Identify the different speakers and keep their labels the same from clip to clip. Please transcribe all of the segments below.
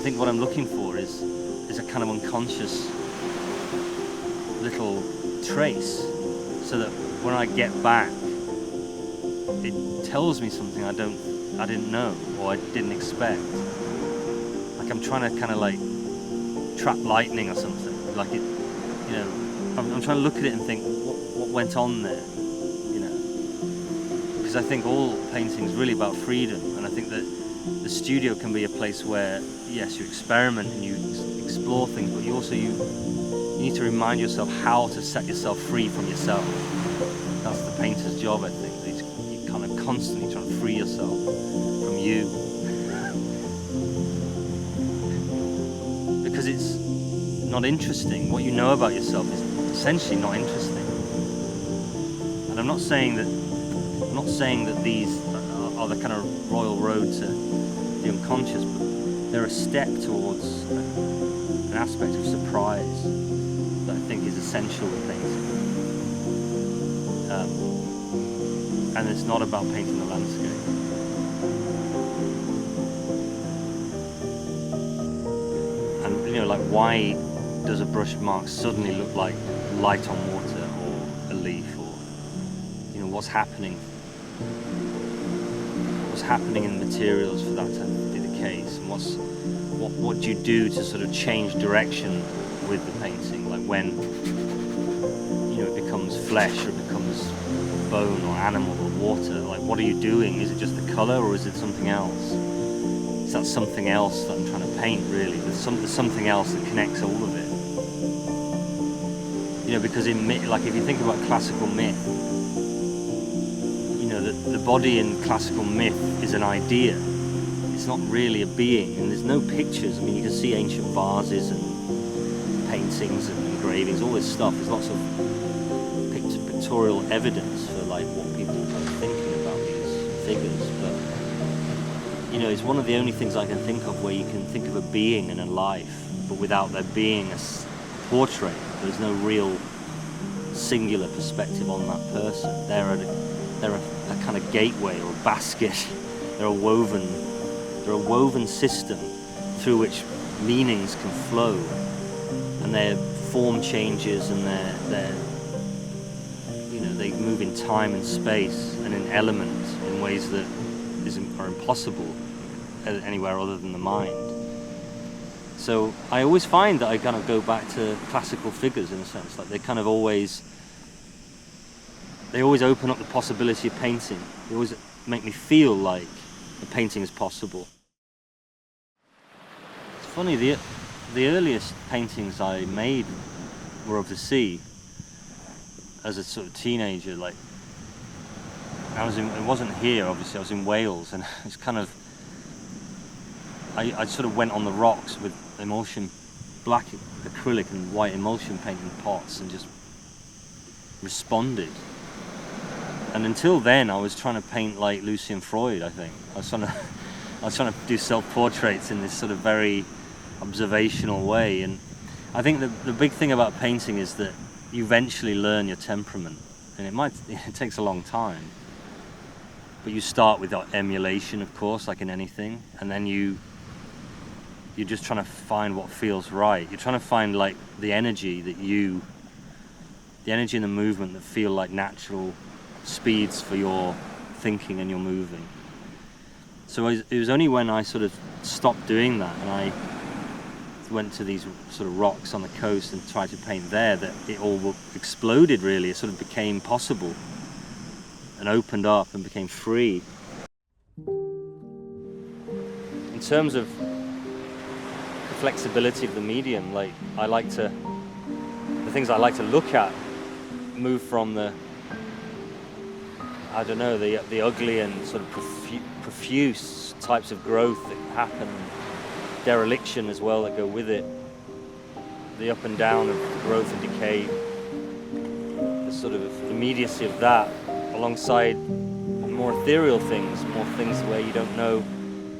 Speaker 1: think what I'm looking for is a kind of unconscious little trace, so that when I get back, it tells me something I didn't know or I didn't expect. Like I'm trying to kind of like trap lightning or something. Like it, you know, I'm trying to look at it and think what went on there, you know. Because I think all painting is really about freedom, and I think that the studio can be a place where, yes, you experiment and you explore things, but you need to remind yourself how to set yourself free from yourself. That's the painter's job, I think. You're kind of constantly trying to free yourself from you. Because it's not interesting. What you know about yourself is essentially not interesting. And I'm not saying that these are the kind of royal road to the unconscious, but they're a step towards an aspect of surprise that I think is essential in painting. And it's not about painting the landscape. And you know, like, why does a brush mark suddenly look like light on water or a leaf, or you know, what's happening in materials for that to be the case, and what do you do to sort of change direction with the painting, like when, you know, it becomes flesh or it becomes bone or animal or water? Like, what are you doing? Is it just the color, or is it something else? Is that something else that I'm trying to paint, really? There's something else that connects all of it, you know, because in myth, like if you think about classical myth, you know, the body in classical myth is an idea. It's not really a being, and there's no pictures. I mean, you can see ancient vases and paintings and engravings, all this stuff. There's lots of pictorial evidence for like what people are thinking about these figures, but you know, it's one of the only things I can think of where you can think of a being and a life, but without there being a portrait. There's no real singular perspective on that person. They're a kind of gateway or a basket. They're a woven system through which meanings can flow, and their form changes, and they're you know, they move in time and space and in elements in ways that are impossible anywhere other than the mind. So I always find that I kind of go back to classical figures in a sense, like they always open up the possibility of painting. They always make me feel like the painting is possible. It's funny, the earliest paintings I made were of the sea as a sort of teenager. Like, it wasn't here, obviously, I was in Wales, and it's kind of, I sort of went on the rocks with emulsion, black acrylic and white emulsion painting pots, and just responded. And until then, I was trying to paint like Lucian Freud, I think. I was trying to do self-portraits in this sort of very observational way. And I think the big thing about painting is that you eventually learn your temperament, and it takes a long time. But you start with emulation, of course, like in anything, and then you're just trying to find what feels right. You're trying to find like the energy and the movement that feel like natural speeds for your thinking and your moving. So it was only when I sort of stopped doing that and I went to these sort of rocks on the coast and tried to paint there that it all exploded, really. It sort of became possible and opened up and became free. In terms of the flexibility of the medium, like the things I like to look at move from the ugly and sort of profuse types of growth that happen, dereliction as well that go with it, the up and down of growth and decay, the sort of immediacy of that, alongside more ethereal things, more things where you don't know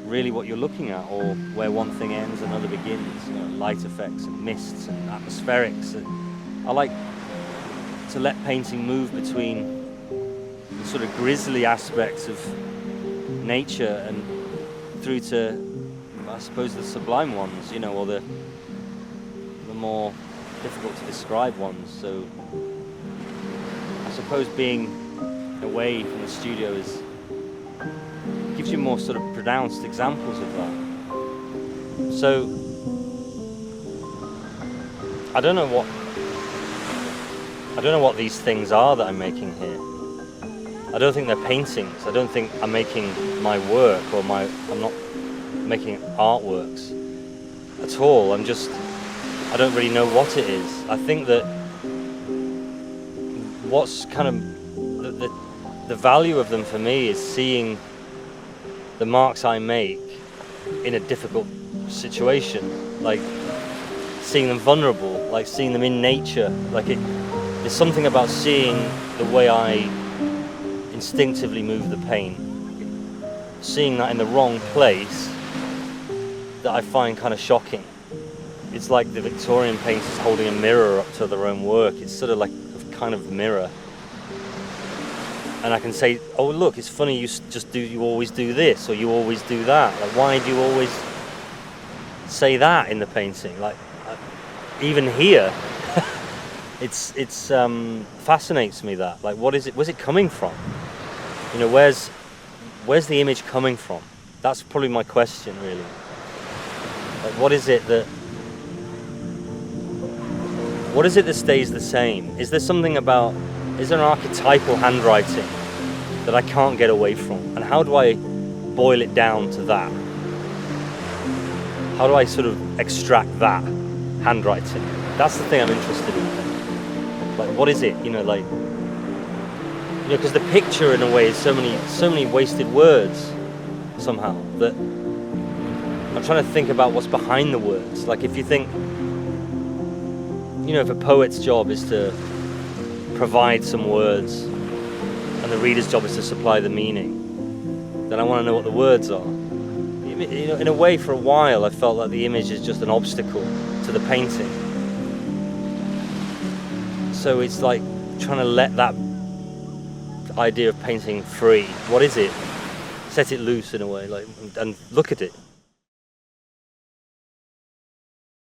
Speaker 1: really what you're looking at, or where one thing ends and another begins, you know, light effects and mists and atmospherics. And I like to let painting move between the sort of grisly aspects of nature and through to I suppose the sublime ones, you know, or the more difficult to describe ones. So I suppose being away from the studio gives you more sort of pronounced examples of that. So I don't know what these things are that I'm making here. I don't think they're paintings. I don't think I'm making my work, or I'm not making artworks at all. I don't really know what it is. I think that what's kind of the value of them for me is seeing the marks I make in a difficult situation, like seeing them vulnerable, like seeing them in nature. Like there's something about seeing the way I instinctively move the paint, seeing that in the wrong place, that I find kind of shocking. It's like the Victorian painters holding a mirror up to their own work. It's sort of like a kind of mirror. And I can say, oh look, it's funny, you always do this, or you always do that. Like, why do you always say that in the painting? Like, even here, it's fascinates me that. Like, what is it? Where's it coming from? You know, where's the image coming from? That's probably my question, really. Like, what is it that stays the same? Is there an archetypal handwriting that I can't get away from? And how do I boil it down to that? How do I sort of extract that handwriting? That's the thing I'm interested in. Like, what is it? You know, like, you know, because the picture in a way is so many wasted words somehow, that I'm trying to think about what's behind the words. Like, if you think, you know, if a poet's job is to provide some words and the reader's job is to supply the meaning, then I want to know what the words are. You know, in a way, for a while I felt like the image is just an obstacle to the painting. So it's like trying to let that idea of painting free. What is it? Set it loose in a way, like, and look at it.